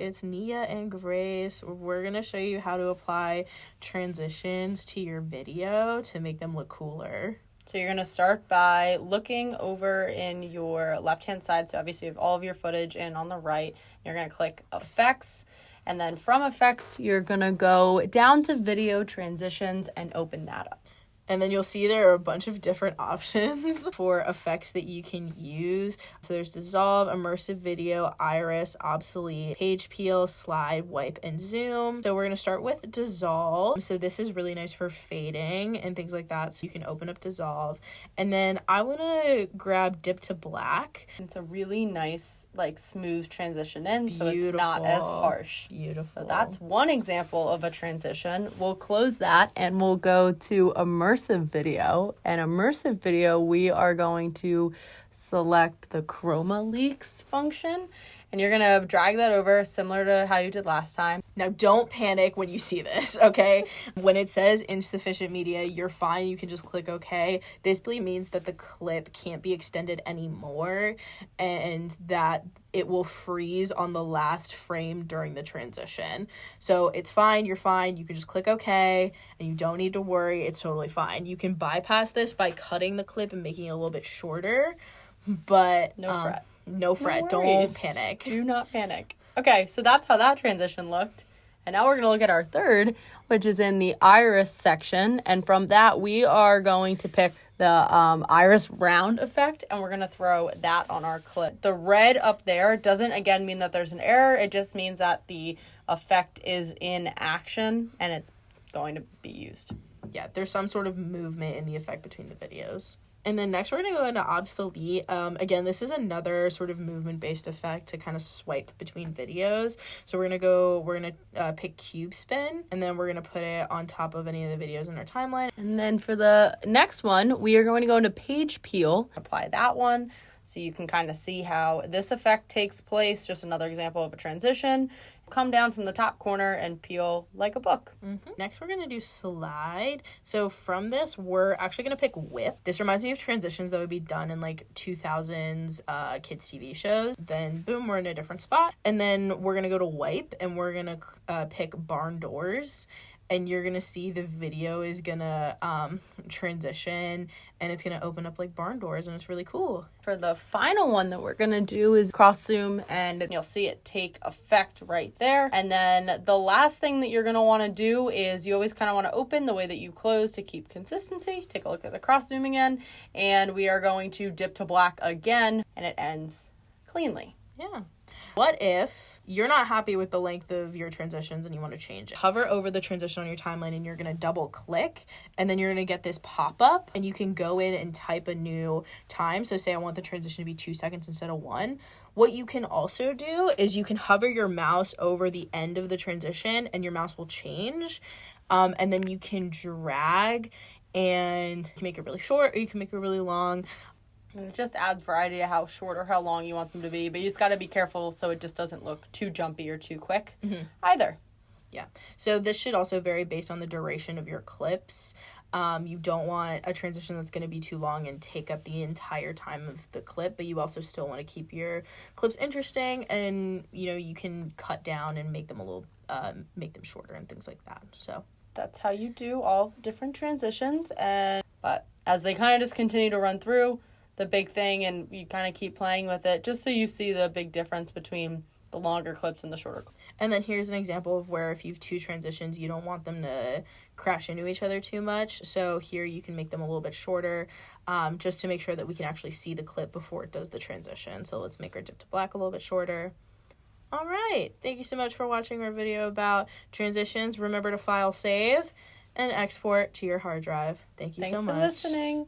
it's Nia and Grace. We're going to show you how to apply transitions to your video to make them look cooler. So you're going to start by looking over in your left-hand side. So obviously you have all of your footage, and on the right, you're going to click Effects. And then from Effects, you're going to go down to Video Transitions and open that up. And then you'll see there are a bunch of different options for effects that you can use. So there's dissolve, immersive video, iris, obsolete, page peel, slide, wipe, and zoom. So we're going to start with dissolve. So this is really nice for fading and things like that. So you can open up dissolve. And then I want to grab dip to black. It's a really nice, like, smooth transition in, so Beautiful. It's not as harsh. Beautiful. So that's one example of a transition. We'll close that and we'll go to immersive video. And immersive video, we are going to select the chroma leaks function, and you're going to drag that over similar to how you did last time. Now, don't panic when you see this, okay? When it says insufficient media, you're fine. You can just click OK. This basically means that the clip can't be extended anymore and that it will freeze on the last frame during the transition. So it's fine. You're fine. You can just click OK, and you don't need to worry. It's totally fine. You can bypass this by cutting the clip and making it a little bit shorter, but No fret. No fret. No Don't worries. panic. Do not panic. Okay, so that's how that transition looked. And now we're going to look at our third, which is in the iris section. And from that, we are going to pick the iris round effect, and we're going to throw that on our clip. The red up there doesn't, again, mean that there's an error. It just means that the effect is in action, and it's going to be used. Yeah, there's some sort of movement in the effect between the videos. And then next we're going to go into obsolete. Again, this is another sort of movement-based effect to kind of swipe between videos. So we're going to pick cube spin, and then we're going to put it on top of any of the videos in our timeline. And then for the next one, we are going to go into page peel. Apply that one so you can kind of see how this effect takes place. Just another example of a transition. Come down from the top corner and peel like a book. Mm-hmm. Next, we're going to do slide. So from this, we're actually going to pick whip. This reminds me of transitions that would be done in like 2000s kids TV shows. Then boom, we're in a different spot. And then we're going to go to wipe, and we're going to pick barn doors. And you're going to see the video is going to transition, and it's going to open up like barn doors, and it's really cool. For the final one that we're going to do is cross zoom, and you'll see it take effect right there. And then the last thing that you're going to want to do is you always kind of want to open the way that you close to keep consistency. Take a look at the cross zoom again, and we are going to dip to black again, and it ends cleanly. Yeah. What if you're not happy with the length of your transitions and you want to change it? Hover over the transition on your timeline, and you're going to double click, and then you're going to get this pop-up, and you can go in and type a new time. So say I want the transition to be 2 seconds instead of 1. What you can also do is you can hover your mouse over the end of the transition, and your mouse will change. And then you can drag, and you can make it really short, or you can make it really long. And it just adds variety to how short or how long you want them to be. But you just got to be careful so it just doesn't look too jumpy or too quick either. Yeah. So this should also vary based on the duration of your clips. You don't want a transition that's going to be too long and take up the entire time of the clip, but you also still want to keep your clips interesting, and, you know, you can cut down and make them a little, make them shorter and things like that. So that's how you do all different transitions. But as they kind of just continue to run through, the big thing, and you kind of keep playing with it just so you see the big difference between the longer clips and the shorter clips. And then here's an example of where if you have two transitions, you don't want them to crash into each other too much. So here you can make them a little bit shorter, just to make sure that we can actually see the clip before it does the transition. So let's make our dip to black a little bit shorter. All right. Thank you so much for watching our video about transitions. Remember to file, save, and export to your hard drive. Thank you so much. Thanks for listening.